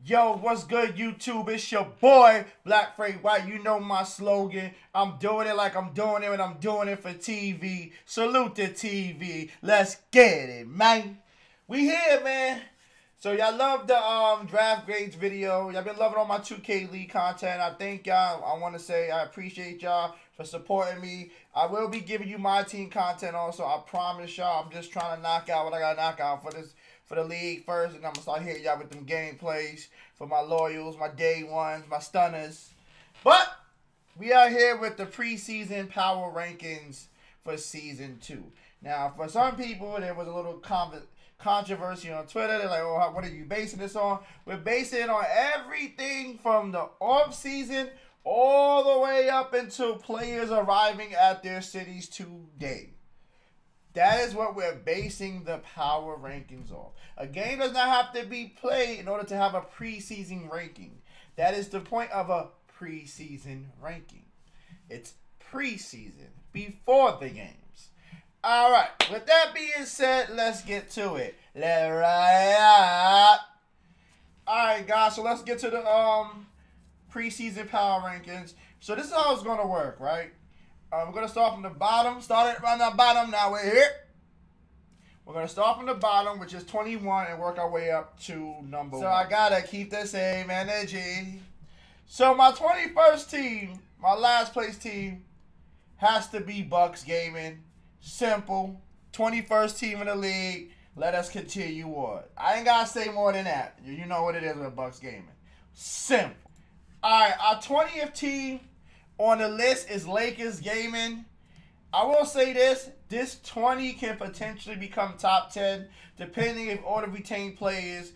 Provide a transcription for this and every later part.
Yo, what's good, YouTube? It's your boy, Black Freight White. You know my slogan. I'm doing it like I'm doing it, and I'm doing it for TV. Salute the TV. Let's get it, man. We here, man. So y'all love the draft grades video. Y'all been loving all my 2K League content. I thank y'all. I want to say I appreciate y'all for supporting me. I will be giving you my team content also. I promise y'all. I'm just trying to knock out what I got to knock out for the league first, and I'm going to start hitting y'all with them gameplays for my loyals, my day ones, my stunners. But we are here with the preseason power rankings for Season 2. Now, for some people, there was a little controversy on Twitter. They're like, oh, what are you basing this on? We're basing it on everything from the off-season all the way up until players arriving at their cities today. That is what we're basing the power rankings off. A game does not have to be played in order to have a preseason ranking. That is the point of a preseason ranking. It's preseason, before the games. All right, with that being said, let's get to it. Let's ride. All right, guys, so let's get to the preseason power rankings. So this is how it's going to work, right? We're going to start from the bottom. Started from the bottom. Now we're here. We're going to start from the bottom, which is 21, and work our way up to number 1. So I got to keep the same energy. So my 21st team, my last place team, has to be Bucks Gaming. Simple. 21st team in the league. Let us continue on. I ain't got to say more than that. You know what it is with Bucks Gaming. Simple. All right, our 20th team on the list is Lakers Gaming. I will say this 20 can potentially become top 10, depending if all the retained players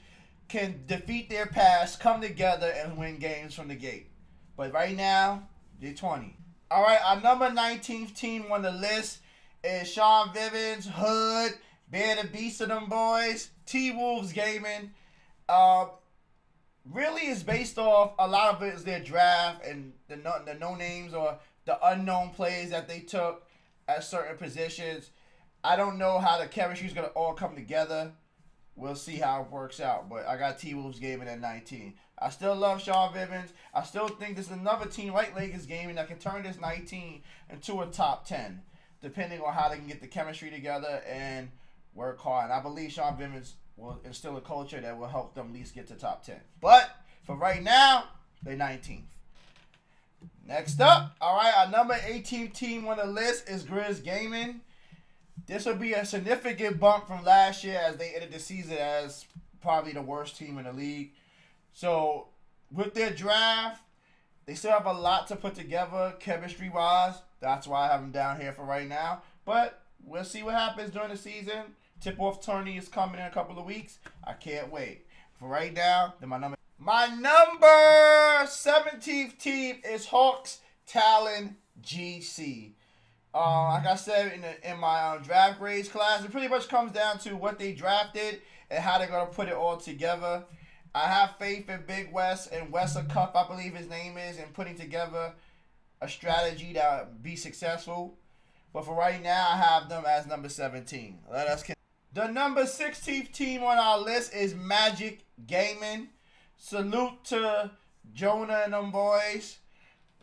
can defeat their past, come together, and win games from the gate. But right now, they're 20. All right, our number 19th team on the list is Sean Vivens, Hood, Bear the Beast of them boys, T-Wolves Gaming. Really is based off, a lot of it is their draft and the no names or the unknown players that they took at certain positions. I don't know how the chemistry is going to all come together. We'll see how it works out. But I got T-Wolves Gaming at 19. I still love Sean Vivens. I still think there's another team like Lakers Gaming that can turn this 19 into a top 10, depending on how they can get the chemistry together and work hard. And I believe Sean Vivens will instill a culture that will help them at least get to top 10. But for right now, they're 19th. Next up, all right, our number 18 team on the list is Grizz Gaming. This will be a significant bump from last year as they ended the season as probably the worst team in the league. So with their draft, they still have a lot to put together chemistry-wise. That's why I have them down here for right now. But we'll see what happens during the season. Tip-off tourney is coming in a couple of weeks. I can't wait. For right now, they're my number 17th team is Hawks Talon GC. Like I said in my draft grades class, it pretty much comes down to what they drafted and how they're going to put it all together. I have faith in Big West and Wessa Cup, I believe his name is, in putting together a strategy that will be successful. But for right now, I have them as number 17. Let us continue. The number 16th team on our list is Magic Gaming. Salute to Jonah and them boys.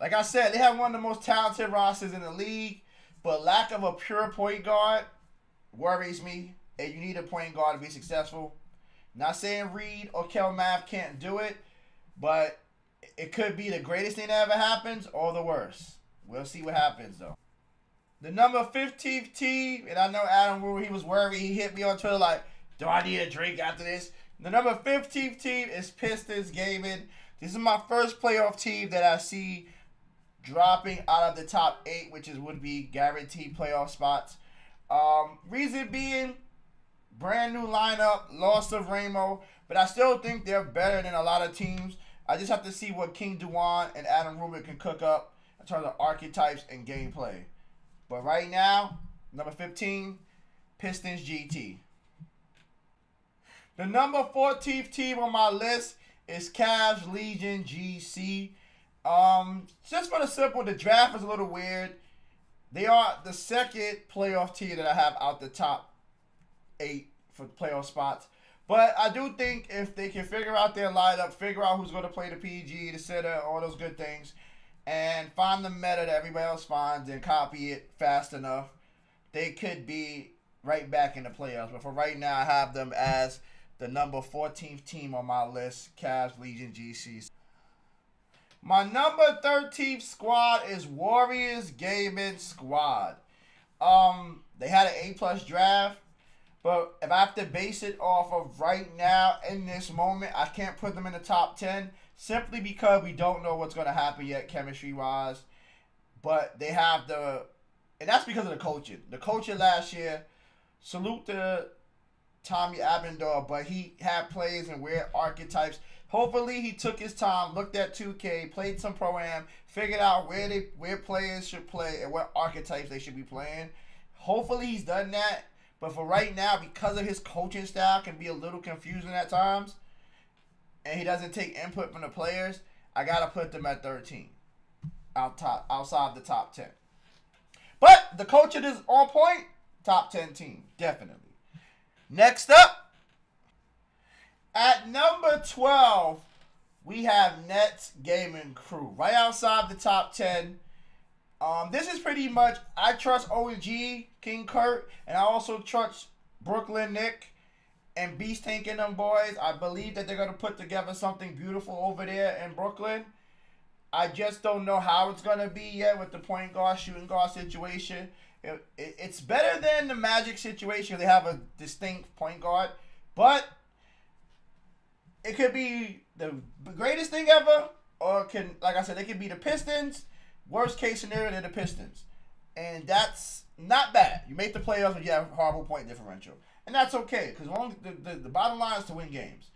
Like I said, they have one of the most talented rosters in the league, but lack of a pure point guard worries me, and you need a point guard to be successful. Not saying Reed or Mav can't do it, but it could be the greatest thing that ever happens or the worst. We'll see what happens, though. The number 15th team, and I know Adam Rule, he was worried. He hit me on Twitter like, do I need a drink after this? The number 15th team is Pistons Gaming. This is my first playoff team that I see dropping out of the top 8, which would be guaranteed playoff spots. Reason being, brand new lineup, loss of Ramo, but I still think they're better than a lot of teams. I just have to see what King Duan and Adam Rubin can cook up in terms of archetypes and gameplay. But right now, number 15, Pistons GT. The number 14th team on my list is Cavs Legion GC. Just for the simple, the draft is a little weird. They are the second playoff team that I have out the top 8 for playoff spots. But I do think if they can figure out their lineup, figure out who's going to play the PG, the center, all those good things, and find the meta that everybody else finds and copy it fast enough, they could be right back in the playoffs. But for right now, I have them as the number 14th team on my list, Cavs Legion GCs. My number 13th squad is Warriors Gaming Squad. They had an A+ draft, but if I have to base it off of right now in this moment, I can't put them in the top 10 simply because we don't know what's going to happen yet chemistry-wise. But they have and that's because of the coaching. The coaching last year, salute to Tommy Abendor, but he had plays and weird archetypes. Hopefully he took his time, looked at 2K, played some Pro-Am, figured out where players should play and what archetypes they should be playing. Hopefully he's done that. But for right now, because of his coaching style can be a little confusing at times, and he doesn't take input from the players, I got to put them at 13 outside the top 10. But the coaching is on point, top 10 team, definitely. Next up, at number 12, we have Nets Gaming Crew. Right outside the top 10. This is pretty much, I trust OG, King Kurt, and I also trust Brooklyn Nick and Beast Tank and them boys. I believe that they're going to put together something beautiful over there in Brooklyn. I just don't know how it's going to be yet with the point guard, shooting guard situation. It's better than the Magic situation. They have a distinct point guard, but it could be the greatest thing ever, or like I said, it could be the Pistons. Worst case scenario, they're the Pistons. And that's not bad. You make the playoffs, but you have a horrible point differential. And that's okay, because the bottom line is to win games.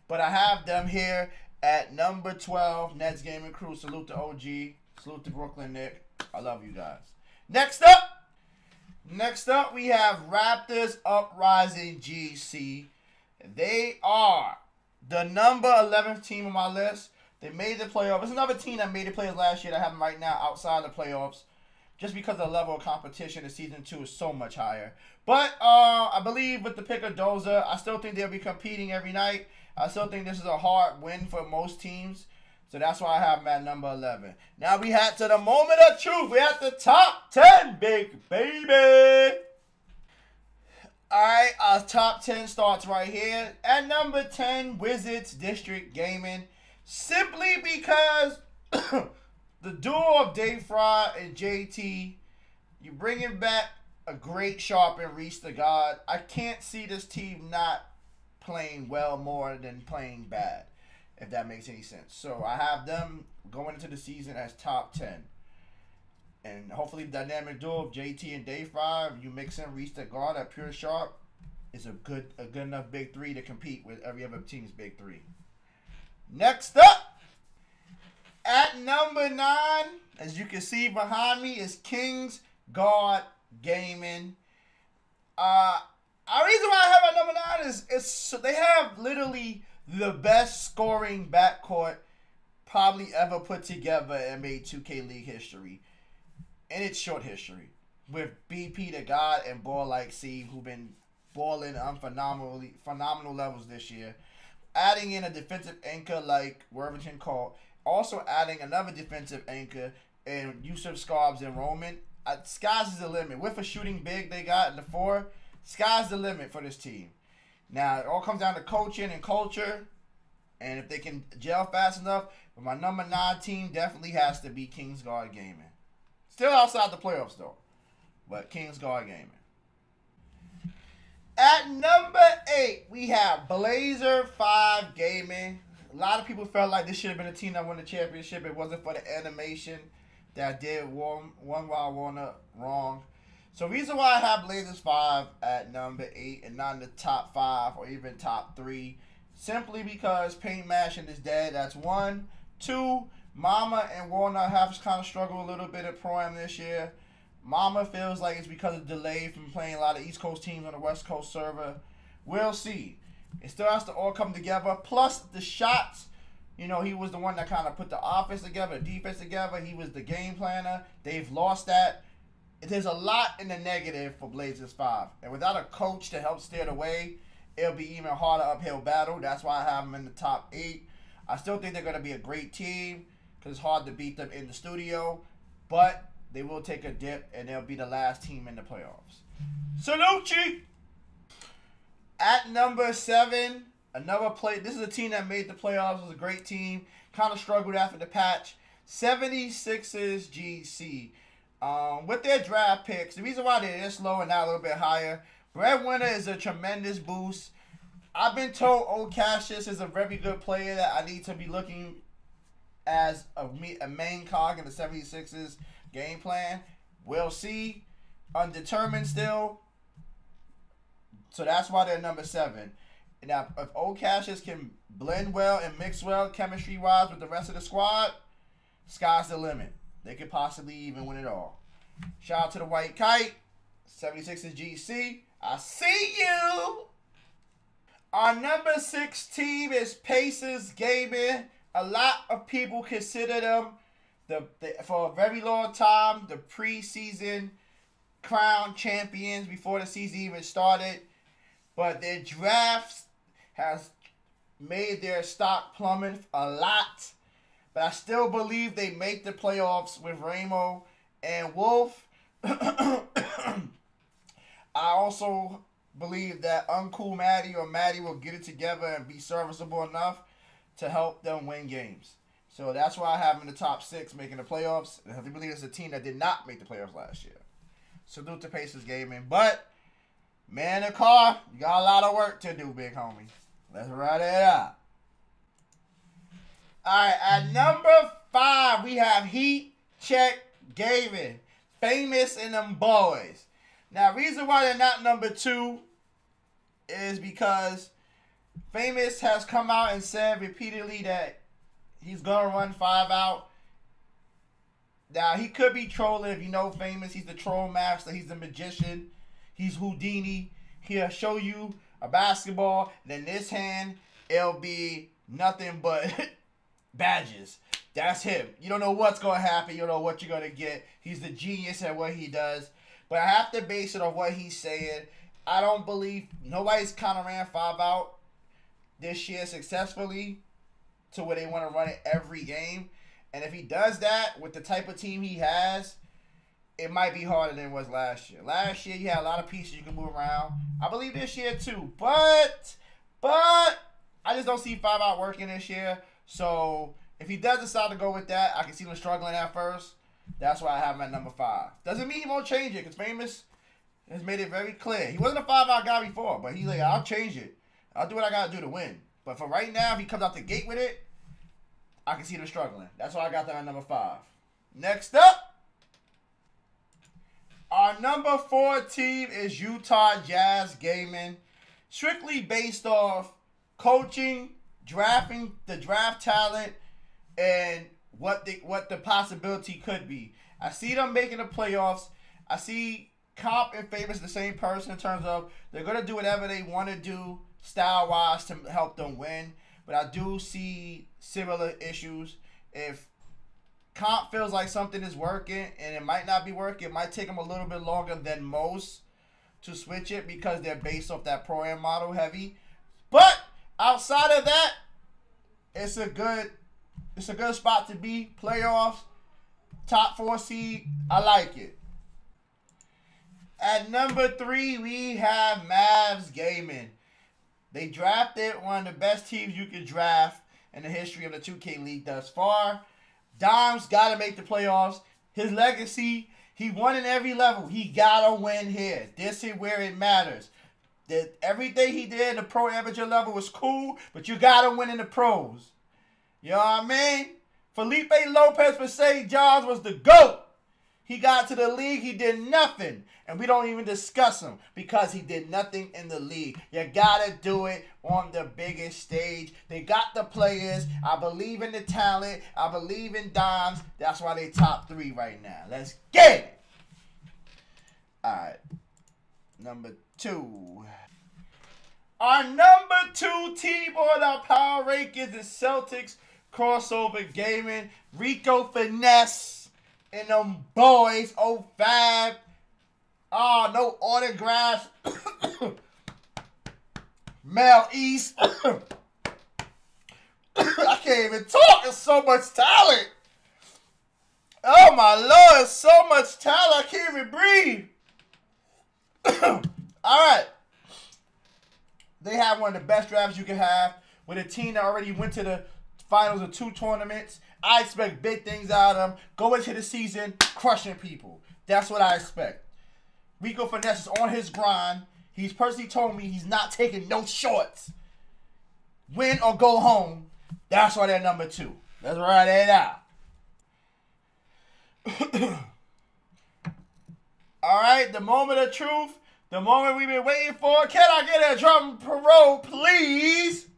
But I have them here at number 12, Nets Gaming Crew. Salute to OG. Salute to Brooklyn Nick. I love you guys. Next up, we have Raptors Uprising GC. They are the number 11th team on my list. They made the playoffs. There's another team that made the playoffs last year that I have them right now outside the playoffs. Just because the level of competition in Season 2 is so much higher. But I believe with the pick of Doza, I still think they'll be competing every night. I still think this is a hard win for most teams. So that's why I have them at number 11. Now we had to the moment of truth. We're at the top 10, big baby. Alright, our top 10 starts right here. At number 10, Wizards District Gaming. Simply because the duo of Dave Fry and JT, you bringing back a great Sharp and Reese the God. I can't see this team not playing well more than playing bad, if that makes any sense. So I have them going into the season as top 10. And hopefully the dynamic duo of JT and Dave Fry, you mix in Reese the God at pure Sharp, is a good enough big three to compete with every other team's big three. Next up, at number 9, as you can see behind me, is Kings God Gaming. The reason why I have at number 9 is they have literally the best scoring backcourt probably ever put together in NBA 2K League history. In its short history. With BP the God and Ball Like Steve, who've been balling on phenomenal levels this year. Adding in a defensive anchor like Worthington Cole. Also adding another defensive anchor in Yusuf Scarves and Roman. Sky's is the limit. With a shooting big they got in the 4, sky's the limit for this team. Now, it all comes down to coaching and culture. And if they can gel fast enough, but my number 9 team definitely has to be Kings God Gaming. Still outside the playoffs, though. But Kings God Gaming. At number 8, we have Blazer 5 Gaming. A lot of people felt like this should have been a team that won the championship. It wasn't for the animation that did one Wild Warner wrong. So reason why I have Blazers 5 at number 8 and not in the top 5 or even top 3. Simply because paint mashing is dead. That's 1. 2, Mama and Warner have kind of struggled a little bit at Pro-Am this year. Mama feels like it's because of delay from playing a lot of East Coast teams on the West Coast server. We'll see. It still has to all come together. Plus the shots. You know, he was the one that kind of put the offense together, the defense together. He was the game planner. They've lost that. There's a lot in the negative for Blazers 5. And without a coach to help steer the way it'll be even harder uphill battle. That's why I have them in the top 8. I still think they're going to be a great team because it's hard to beat them in the studio. But they will take a dip, and they'll be the last team in the playoffs. Salute you! At number 7, this is a team that made the playoffs. It was a great team. Kind of struggled after the patch. 76ers GT. With their draft picks, the reason why they're this low and not a little bit higher, Breadwinner is a tremendous boost. I've been told Cassius is a very good player that I need to be looking as a main cog in the 76ers game plan. We'll see. Undetermined still. So that's why they're number 7. Now, if Cassius can blend well and mix well chemistry-wise with the rest of the squad, sky's the limit. They could possibly even win it all. Shout out to the White Kite. 76ers GC. I see you. Our number 6 team is Pistons Gaming. A lot of people consider them, for a very long time, the preseason crown champions before the season even started. But their drafts has made their stock plummet a lot. But I still believe they make the playoffs with Ramo and Wolf. I also believe that Uncool Maddie or Maddie will get it together and be serviceable enough to help them win games. So that's why I have them in the top 6 making the playoffs. And I believe it's a team that did not make the playoffs last year. Salute to Pacers Gaming. But, man in the car, you got a lot of work to do, big homie. Let's ride it out. Alright, at number 5, we have Heat Check Gaming. Famous and them boys. Now, reason why they're not number 2 is because Famous has come out and said repeatedly that he's going to run 5 out. Now, he could be trolling if you know Famous. He's the troll master. He's the magician. He's Houdini. He'll show you a basketball. Then this hand, it'll be nothing but badges. That's him. You don't know what's going to happen. You don't know what you're going to get. He's the genius at what he does. But I have to base it on what he's saying. I don't believe nobody's kind of ran 5 out this year successfully to where they want to run it every game. And if he does that with the type of team he has, it might be harder than it was last year. Last year, you had a lot of pieces you can move around. I believe this year too. But I just don't see 5 out working this year. So if he does decide to go with that, I can see him struggling at first. That's why I have him at number 5. Doesn't mean he won't change it, because Famous has made it very clear. He wasn't a 5-out guy before, but he's like, I'll change it. I'll do what I got to do to win. But for right now, if he comes out the gate with it, I can see them struggling. That's why I got them at number 5. Next up, our number 4 team is Utah Jazz Gaming. Strictly based off coaching, drafting, the draft talent, and what the possibility could be. I see them making the playoffs. I see Comp and Famous the same person in terms of they're going to do whatever they want to do style-wise to help them win. But I do see similar issues. If Comp feels like something is working and it might not be working, it might take them a little bit longer than most to switch it because they're based off that pro-am model heavy. But outside of that, it's a good spot to be. Playoffs, top 4 seed. I like it. At number 3, we have Mavs Gaming. They drafted one of the best teams you could draft in the history of the 2K League thus far. Dom's got to make the playoffs. His legacy, he won in every level. He got to win here. This is where it matters. Everything he did in the pro amateur level was cool, but you got to win in the pros. You know what I mean? Felipe Lopez for St. John's was the GOAT. He got to the league, he did nothing. And we don't even discuss him because he did nothing in the league. You got to do it on the biggest stage. They got the players. I believe in the talent. I believe in Doms. That's why they top 3 right now. Let's get it. All right. Number 2. Our number 2 team on our power rankings is Celtics Crossover Gaming. Rico Finesse and them boys. 05. Oh, no autographs. Mel East. I can't even talk. There's so much talent. Oh my Lord, so much talent. I can't even breathe. All right. They have one of the best drafts you can have with a team that already went to the finals of 2 tournaments. I expect big things out of them. Go into the season crushing people. That's what I expect. Rico Finesse is on his grind. He's personally told me he's not taking no shorts. Win or go home. That's why they're number 2. Let's write it out. All right, the moment of truth. The moment we've been waiting for. Can I get a drum roll, please?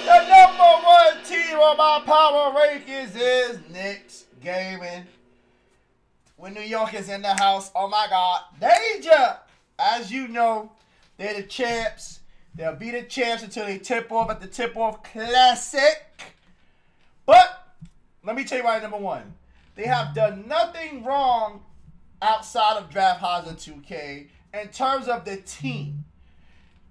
The number 1 team on my power rankings is Knicks Gaming. When New York is in the house, oh my God, danger! As you know, they're the champs. They'll be the champs until they tip off at the tip-off classic. But let me tell you why number 1. They have done nothing wrong outside of Draft Hazard 2K in terms of the team.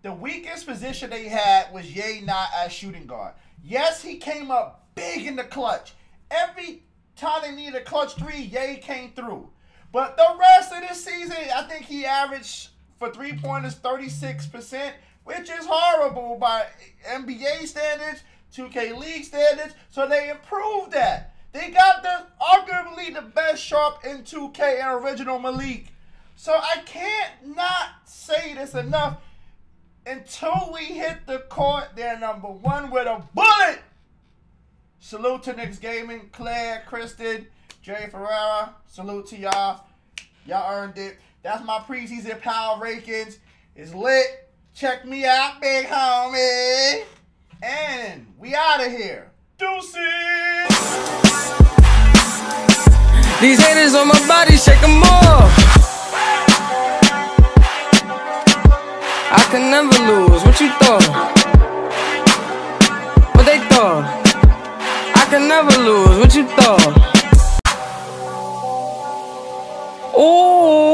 The weakest position they had was Ye not as shooting guard. Yes, he came up big in the clutch. Every time they needed a clutch 3, Ye came through. But the rest of this season, I think he averaged for 3-pointers 36%, which is horrible by NBA standards, 2K League standards. So they improved that. They got arguably the best sharp in 2K and original Malik. So I can't not say this enough. Until we hit the court, they're number 1 with a bullet. Salute to Knicks Gaming, Claire, Kristen, Jay Ferreira. Salute to y'all. Y'all earned it. That's my preseason power rankings. It's lit. Check me out, big homie. And we out of here. Deuces. These haters on my body, shake them off. I can never lose. What you thought? What they thought? I can never lose. What you thought? Ooh.